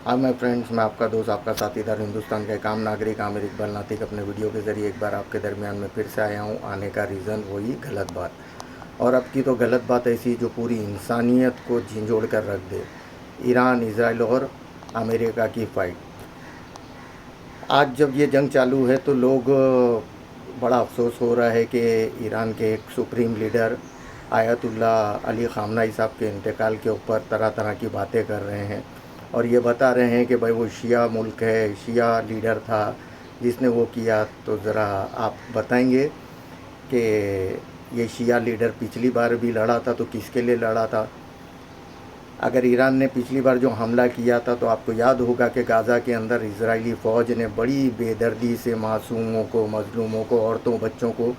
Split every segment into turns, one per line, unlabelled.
हाँ मैं फ्रेंड्स, मैं आपका दोस्त, आपका साथीदार, हिंदुस्तान का एक आम नागरिक आमिर इकबाल नातिक अपने वीडियो के ज़रिए एक बार आपके दरमियान में फिर से आया हूँ। आने का रीज़न वही गलत बात, और अब की तो गलत बात ऐसी जो पूरी इंसानियत को झिंझोड़ कर रख दे। ईरान, इसराइल और अमेरिका की फ़ाइट। आज जब ये जंग चालू है तो लोग बड़ा अफसोस हो रहा है कि ईरान के एक सुप्रीम लीडर आयतुल्ला अली ख़ामनेई साहब के इंतकाल के ऊपर तरह तरह की बातें कर रहे हैं, और ये बता रहे हैं कि भाई वो शिया मुल्क है, शिया लीडर था जिसने वो किया। तो ज़रा आप बताएंगे कि ये शिया लीडर पिछली बार भी लड़ा था तो किसके लिए लड़ा था? अगर ईरान ने पिछली बार जो हमला किया था तो आपको याद होगा कि गाज़ा के अंदर इजरायली फ़ौज ने बड़ी बेदर्दी से मासूमों को, मज़लूमों को, औरतों, बच्चों को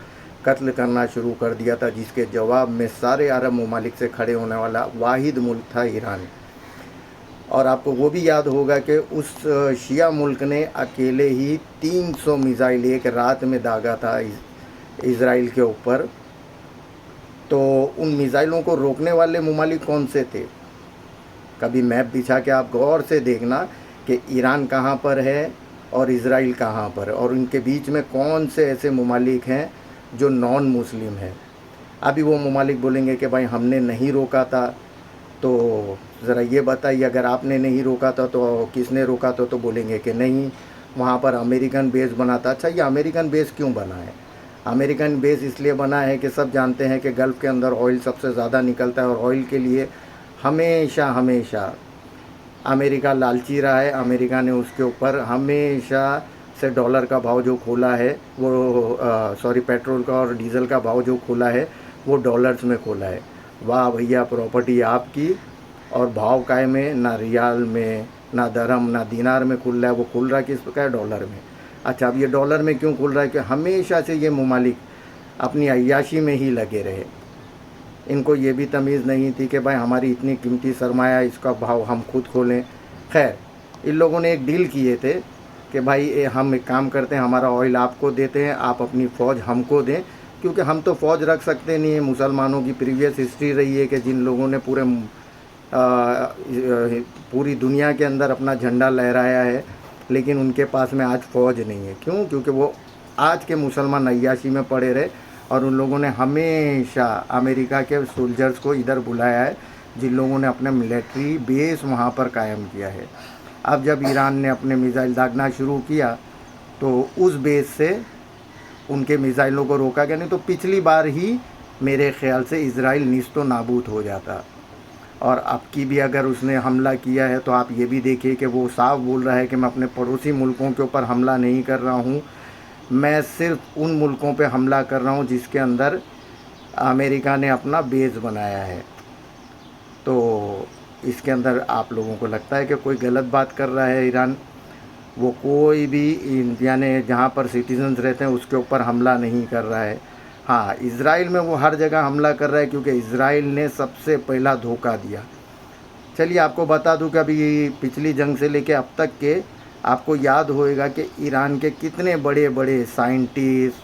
कत्ल करना शुरू कर दिया था, जिसके जवाब में सारे अरब ममालिक से खड़े होने वाला वाहिद मुल्क था ईरान। और आपको वो भी याद होगा कि उस शिया मुल्क ने अकेले ही 300 मिज़ाइल एक रात में दागा था इज़राइल के ऊपर। तो उन मिज़ाइलों को रोकने वाले ममालिक कौन से थे? कभी मैप बिछा के आप गौर से देखना कि ईरान कहाँ पर है और इज़राइल कहाँ पर है, और उनके बीच में कौन से ऐसे ममालिक हैं जो नॉन मुस्लिम हैं। अभी वो ममालिक बोलेंगे कि भाई हमने नहीं रोका था, तो ज़रा ये बताइए, अगर आपने नहीं रोका था तो किसने रोका था? तो बोलेंगे कि नहीं, वहाँ पर अमेरिकन बेस बना था। अच्छा, ये अमेरिकन बेस क्यों बना है? अमेरिकन बेस इसलिए बना है कि सब जानते हैं कि गल्फ़ के अंदर ऑयल सबसे ज़्यादा निकलता है, और ऑयल के लिए हमेशा हमेशा अमेरिका लालची रहा है। अमेरिका ने उसके ऊपर हमेशा से डॉलर का भाव जो खोला है वो पेट्रोल का और डीज़ल का भाव जो खोला है वो डॉलर्स में खोला है। वाह भैया, प्रॉपर्टी आपकी, और भाव कायम है, ना रियाल में, ना दरहम, ना दिनार में खुल रहा है। वो खुल रहा है किस प्रकार? डॉलर में। अच्छा, अब ये डॉलर में क्यों खुल रहा है? कि हमेशा से ये ममालिक अपनी अय्याशी में ही लगे रहे। इनको ये भी तमीज़ नहीं थी कि भाई हमारी इतनी कीमती सरमाया, इसका भाव हम खुद खोलें। खैर, इन लोगों ने एक डील किए थे कि भाई हम एक काम करते हैं, हमारा ऑयल आपको देते हैं, आप अपनी फ़ौज हमको दें, क्योंकि हम तो फ़ौज रख सकते नहीं हैं। मुसलमानों की प्रीवियस हिस्ट्री रही है कि जिन लोगों ने पूरी दुनिया के अंदर अपना झंडा लहराया है, लेकिन उनके पास में आज फ़ौज नहीं है। क्यों? क्योंकि वो आज के मुसलमान अय्याशी में पड़े रहे, और उन लोगों ने हमेशा अमेरिका के सोल्जर्स को इधर बुलाया है, जिन लोगों ने अपने मिलिट्री बेस वहाँ पर कायम किया है। अब जब ईरान ने अपने मिज़ाइल दागना शुरू किया तो उस बेस से उनके मिज़ाइलों को रोका गया, नहीं तो पिछली बार ही मेरे ख़्याल से इज़राइल निस्तो नाबूद हो जाता। और अब की भी अगर उसने हमला किया है तो आप ये भी देखिए कि वो साफ बोल रहा है कि मैं अपने पड़ोसी मुल्कों के ऊपर हमला नहीं कर रहा हूँ, मैं सिर्फ उन मुल्कों पे हमला कर रहा हूँ जिसके अंदर अमेरिका ने अपना बेस बनाया है। तो इसके अंदर आप लोगों को लगता है कि कोई गलत बात कर रहा है ईरान? वो कोई भी यानी जहाँ पर सिटीजन्स रहते हैं उसके ऊपर हमला नहीं कर रहा है। हाँ, इज़राइल में वो हर जगह हमला कर रहा है, क्योंकि इज़राइल ने सबसे पहला धोखा दिया। चलिए आपको बता दूं कि अभी पिछली जंग से लेके अब तक के आपको याद होएगा कि ईरान के कितने बड़े बड़े साइंटिस्ट,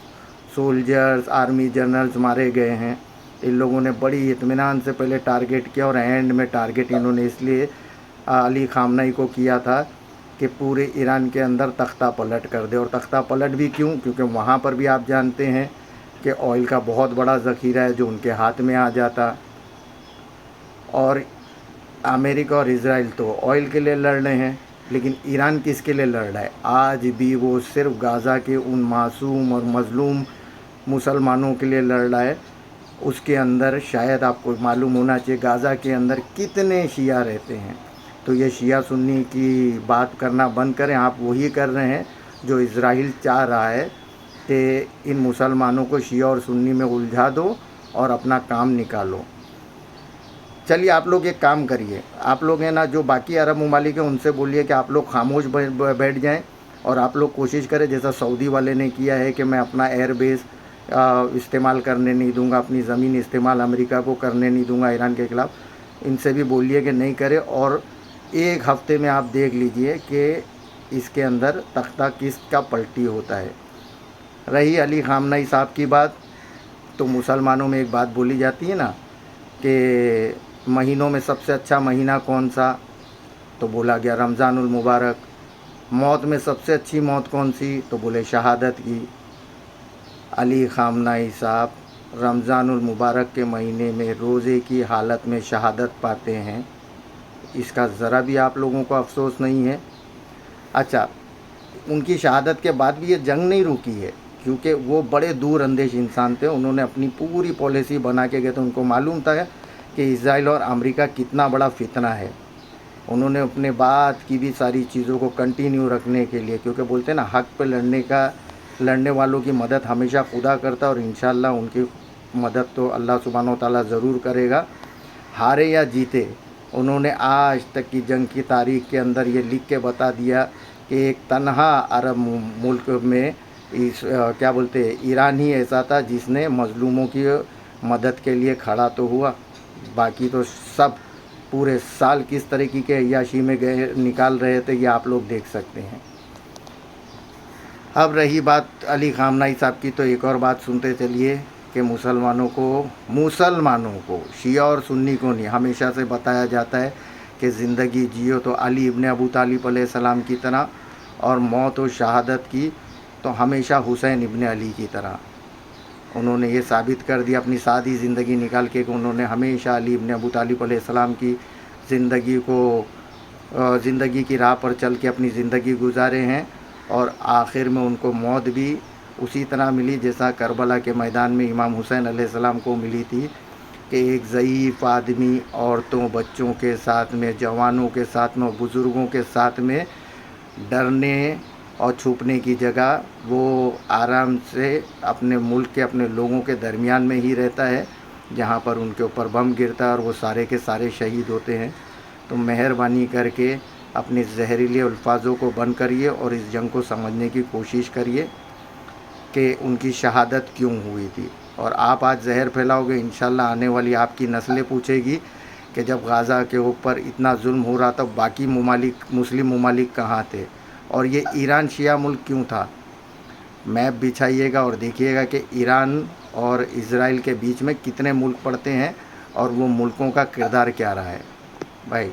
सोल्जर्स, आर्मी जनरल्स मारे गए हैं। इन लोगों ने बड़ी इत्मीनान से पहले टारगेट किया, और एंड में टारगेट इन्होंने इसलिए अली ख़ामनेई को किया था कि पूरे ईरान के अंदर तख्ता पलट कर दे। और तख्ता पलट भी क्यों? क्योंकि वहाँ पर भी आप जानते हैं कि ऑयल का बहुत बड़ा ज़ख़ीरा है जो उनके हाथ में आ जाता। और अमेरिका और इज़राइल तो ऑयल के लिए लड़ रहे हैं, लेकिन ईरान किसके लिए लड़ रहा है? आज भी वो सिर्फ गाज़ा के उन मासूम और मज़लूम मुसलमानों के लिए लड़ रहा है। उसके अंदर शायद आपको मालूम होना चाहिए गाज़ा के अंदर कितने शिया रहते हैं। तो ये शिया सुन्नी की बात करना बंद करें। आप वही कर रहे हैं जो इज़राइल चाह रहा है कि इन मुसलमानों को शिया और सुन्नी में उलझा दो और अपना काम निकालो। चलिए आप लोग एक काम करिए, आप लोग हैं ना जो बाकी अरब ममालिक हैं उनसे बोलिए कि आप लोग खामोश बैठ जाएं, और आप लोग कोशिश करें जैसा सऊदी वाले ने किया है कि मैं अपना एयर बेस इस्तेमाल करने नहीं दूंगा, अपनी ज़मीन इस्तेमाल अमेरिका को करने नहीं दूंगा ईरान के ख़िलाफ़। इनसे भी बोलिए कि नहीं करे, और एक हफ़्ते में आप देख लीजिए कि इसके अंदर तख्ता किसका पलटी होता है। रही अली ख़ामनेई साहब की बात, तो मुसलमानों में एक बात बोली जाती है ना कि महीनों में सबसे अच्छा महीना कौन सा? तो बोला गया रमज़ानुल मुबारक। मौत में सबसे अच्छी मौत कौन सी? तो बोले शहादत की। अली ख़ामनाई साहब रमज़ानुल मुबारक के महीने में रोज़े की हालत में शहादत पाते हैं, इसका ज़रा भी आप लोगों को अफसोस नहीं है? अच्छा, उनकी शहादत के बाद भी ये जंग नहीं रुकी है, क्योंकि वो बड़े दूर अंदेश इंसान थे। उन्होंने अपनी पूरी पॉलिसी बना के गए थे। उनको मालूम था कि इज़राइल और अमेरिका कितना बड़ा फितना है। उन्होंने अपने बात की भी सारी चीज़ों को कंटिन्यू रखने के लिए, क्योंकि बोलते हैं ना, हक़ पे लड़ने वालों की मदद हमेशा खुदा करता है, और इंशाअल्लाह उनकी मदद तो अल्लाह सुब्हानो तआला ज़रूर करेगा, हारे या जीते। उन्होंने आज तक की जंग की तारीख़ के अंदर ये लिख के बता दिया कि एक तन्हा अरब मुल्क में क्या बोलते ईरान ही ऐसा था जिसने मज़लूमों की मदद के लिए खड़ा तो हुआ। बाकी तो सब पूरे साल किस तरीके के अय्याशी में गए निकाल रहे थे, ये आप लोग देख सकते हैं। अब रही बात अली ख़ामनाई साहब की, तो एक और बात सुनते चलिए कि मुसलमानों को शिया और सुन्नी को नहीं, हमेशा से बताया जाता है कि ज़िंदगी जियो तो अली इब्न अबू तालिब अलैहिस्सलाम की तरह, और मौत और शहादत की तो हमेशा हुसैन इब्न अली की तरह। उन्होंने ये साबित कर दिया अपनी सादी ज़िंदगी निकाल के कि उन्होंने हमेशा अली इब्न अबू तालिब अलैहिस्सलाम की ज़िंदगी की राह पर चल के अपनी ज़िंदगी गुजारे हैं, और आखिर में उनको मौत भी उसी तरह मिली जैसा करबला के मैदान में इमाम हुसैन अलैहिस्सलाम को मिली थी, कि एक ज़ईफ़ आदमी औरतों बच्चों के साथ में, जवानों के साथ में, बुज़ुर्गों के साथ में डरने और छुपने की जगह वो आराम से अपने मुल्क के, अपने लोगों के दरमियान में ही रहता है, जहाँ पर उनके ऊपर बम गिरता है और वो सारे के सारे शहीद होते हैं। तो मेहरबानी करके अपने जहरीले अल्फाज़ों को बंद करिए और इस जंग को समझने की कोशिश करिए कि उनकी शहादत क्यों हुई थी। और आप आज जहर फैलाओगे, इंशाल्लाह आने वाली आपकी नस्लें पूछेगी कि जब गाज़ा के ऊपर इतना जुल्म हो रहा था, बाकी मुस्लिम ममालिक कहाँ थे, और ये ईरान शिया मुल्क क्यों था। मैप बिछाइएगा और देखिएगा कि ईरान और इज़राइल के बीच में कितने मुल्क पड़ते हैं और वो मुल्कों का किरदार क्या रहा है। भाई